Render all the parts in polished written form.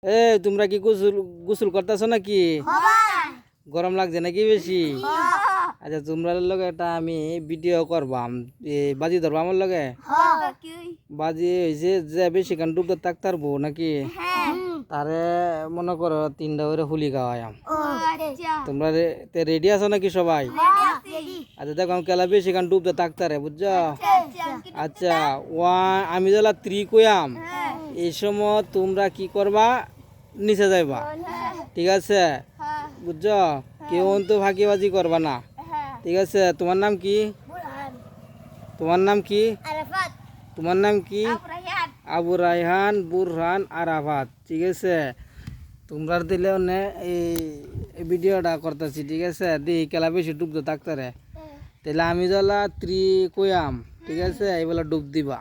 এ তোমরা কি গোসল গোসল করতেছো নাকি? গরম লাগছে নাকি বেশি? আচ্ছা তোমরা লগে একটা আমি ভিডিও করবাম, বাজি ধরবো আমার লগে। বাজি হয়েছে যে বেশি কান ডুবতে থাকতারবো নাকি? তারে মনে করো 3টা করে হুলি খাওয়াম। তোমরা রেডি আছো নাকি সবাই? আচ্ছা দেখো কেলা বেশি কান ডুবতে থাকতারে বুঝছো? আচ্ছা আমি যেলা 3 কইয়াম এই সময় তোমরা কি করবা, নিচে যাইবা, ঠিক আছে? বুঝছো? কেউ তো ফাঁকিবাজি করবা না, ঠিক আছে? তোমার নাম কি? তোমার নাম কি? তোমার নাম কি? আবু রায়হান, বুরহান, আরাফাত, ঠিক আছে? তোমরা দিলে এই ভিডিওটা করতেছি, ঠিক আছে? দেখি কেলা বেশি ডুবতে থাকতারে, তাহলে আমি যেলা 3 কইয়াম, ঠিক আছে? এইবেলা ডুব দিবা।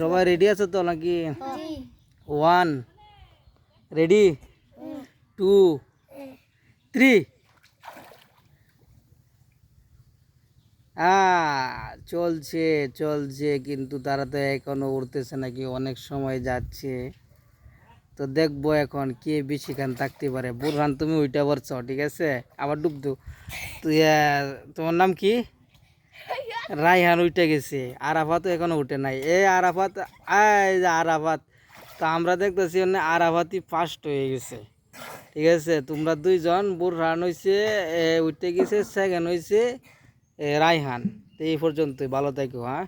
সবাই রেডি আছো তো নাকি? 1 রেডি, 2 3। চলছে চলছে, কিন্তু তারা তো এখনো উঠতেছে নাকি, অনেক সময় যাচ্ছে। তো দেখবো এখন কে বেশিখান থাকতে পারে। বুরহান তুমি ওইটা পারছো, ঠিক আছে? আবার ডুব দু। তুই তোমার নাম কি? রায়হান উঠে গেছে, আরাফাত এখনো উঠে নাই। আরাফাত, আরাফাত তো আমরা দেখতেছি আরাফাতই ফার্স্ট হয়ে গেছে, ঠিক আছে? তোমরা 2জন, বুরহান হয়েছে উঠতে গেছে, সেকেন্ড হয়েছে রায়হান। তো এই পর্যন্তই, ভালো থাকো, হ্যাঁ।